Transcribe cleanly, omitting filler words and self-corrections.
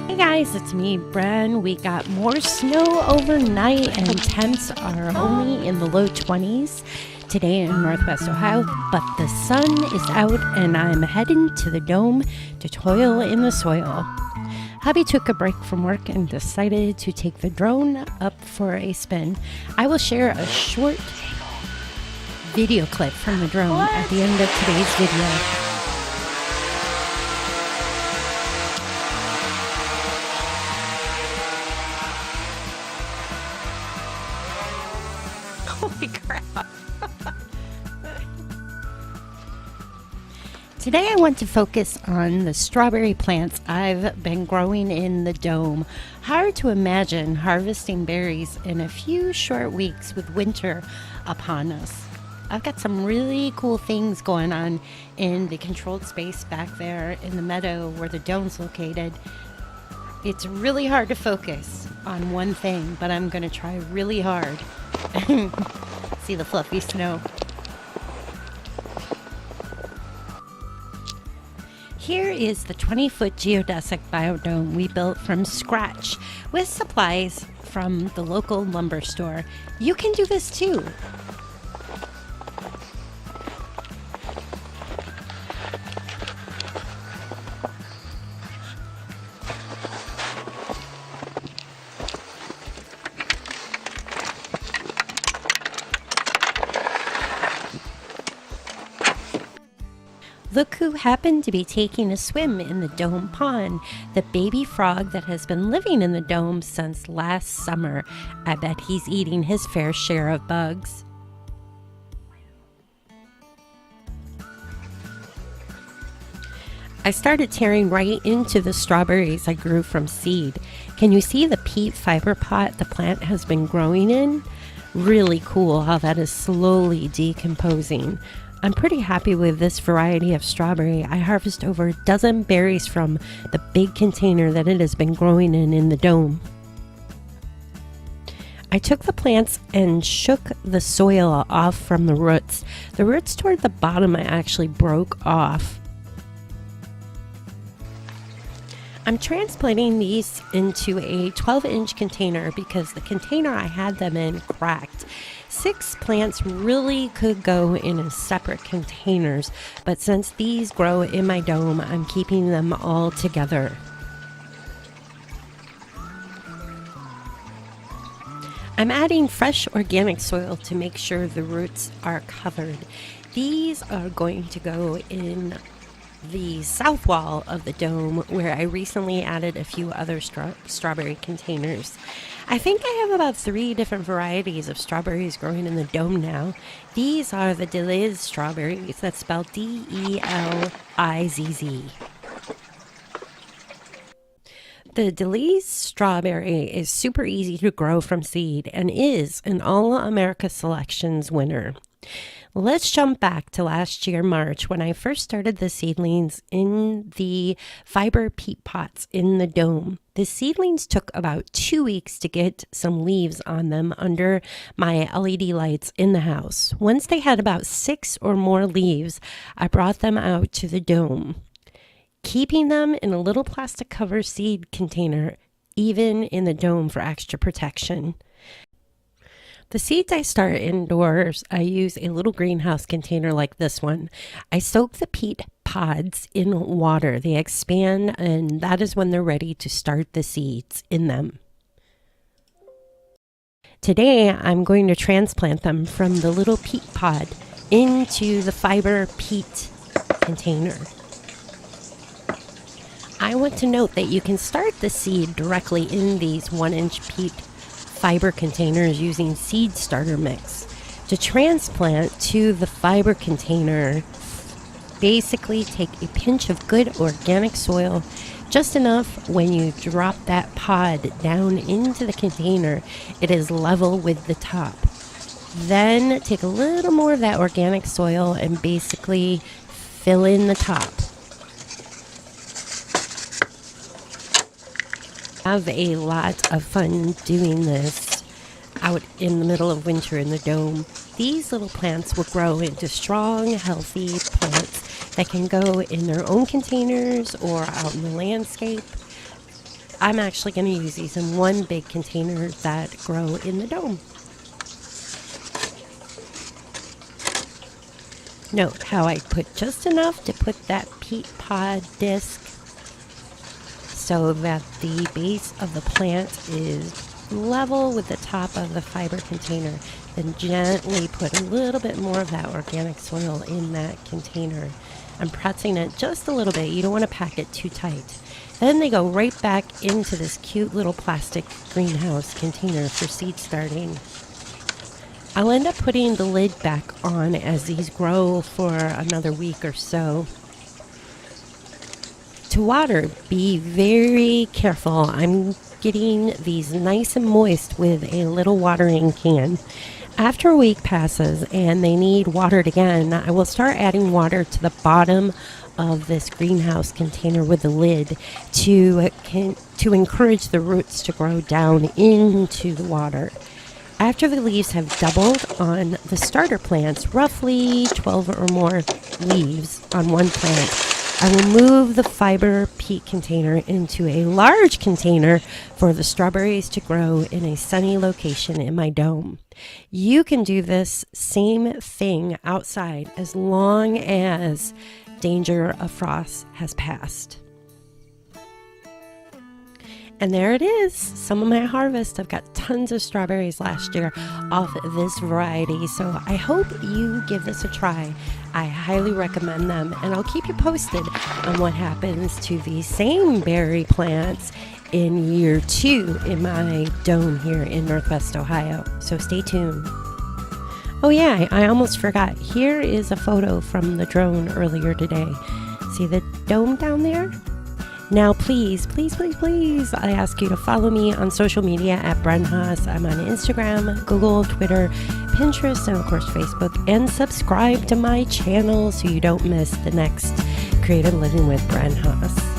Hey guys, it's me, Bren. We got more snow overnight and temps are only in the low 20s today in Northwest Ohio, but the sun is out and I'm heading to the dome to toil in the soil. Hubby took a break from work and decided to take the drone up for a spin. I will share a short video clip from the drone at the end of today's video. Holy crap. Today I want to focus on the strawberry plants I've been growing in the dome. Hard to imagine harvesting berries in a few short weeks with winter upon us. I've got some really cool things going on in the controlled space back there in the meadow where the dome's located. It's really hard to focus on one thing, but I'm going to try really hard. See the fluffy snow. Here is the 20-foot geodesic biodome we built from scratch with supplies from the local lumber store. You can do this too. Look who happened to be taking a swim in the dome pond, the baby frog that has been living in the dome since last summer. I bet he's eating his fair share of bugs. I started tearing right into the strawberries I grew from seed. Can you see the peat fiber pot the plant has been growing in? Really cool how that is slowly decomposing. I'm pretty happy with this variety of strawberry. I harvest over a dozen berries from the big container that it has been growing in the dome. I took the plants and shook the soil off from the roots. The roots toward the bottom I actually broke off. I'm transplanting these into a 12-inch container because the container I had them in cracked. 6 plants really could go in separate containers, but since these grow in my dome, I'm keeping them all together. I'm adding fresh organic soil to make sure the roots are covered. These are going to go in the south wall of the dome where I recently added a few other strawberry containers. I think I have about 3 different varieties of strawberries growing in the dome now. These are the Delizz strawberries, that's spelled D-E-L-I-Z-Z. The Delizz strawberry is super easy to grow from seed and is an All-America Selections winner. Let's jump back to last year, March, when I first started the seedlings in the fiber peat pots in the dome. The seedlings took about 2 weeks to get some leaves on them under my LED lights in the house. Once they had about 6 or more leaves, I brought them out to the dome, keeping them in a little plastic cover seed container, even in the dome for extra protection. The seeds I start indoors, I use a little greenhouse container like this one. I soak the peat pods in water. They expand, and that is when they're ready to start the seeds in them. Today, I'm going to transplant them from the little peat pod into the fiber peat container. I want to note that you can start the seed directly in these 1-inch peat fiber containers using seed starter mix. To transplant to the fiber container, basically take a pinch of good organic soil, just enough when you drop that pod down into the container, it is level with the top. Then take a little more of that organic soil and basically fill in the top. Have a lot of fun doing this out in the middle of winter in the dome. These little plants will grow into strong, healthy plants that can go in their own containers or out in the landscape. I'm actually going to use these in one big container that grow in the dome. Note how I put just enough to put that peat pod disc so that the base of the plant is level with the top of the fiber container. Then gently put a little bit more of that organic soil in that container. I'm pressing it just a little bit. You don't want to pack it too tight. Then they go right back into this cute little plastic greenhouse container for seed starting. I'll end up putting the lid back on as these grow for another week or so. To water, be very careful. I'm getting these nice and moist with a little watering can. After a week passes and they need watered again, I will start adding water to the bottom of this greenhouse container with the lid to encourage the roots to grow down into the water. After the leaves have doubled on the starter plants, roughly 12 or more leaves on one plant, I will move the fiber peat container into a large container for the strawberries to grow in a sunny location in my dome. You can do this same thing outside as long as danger of frost has passed. And there it is, some of my harvest. I've got tons of strawberries last year off this variety, so I hope you give this a try. I highly recommend them, and I'll keep you posted on what happens to these same berry plants in year 2 in my dome here in Northwest Ohio. So stay tuned. Oh yeah, I almost forgot. Here is a photo from the drone earlier today. See the dome down there? Now, please, I ask you to follow me on social media at Bren Haas. I'm on Instagram, Google, Twitter, Pinterest, and of course Facebook. And subscribe to my channel so you don't miss the next Creative Living with Bren Haas.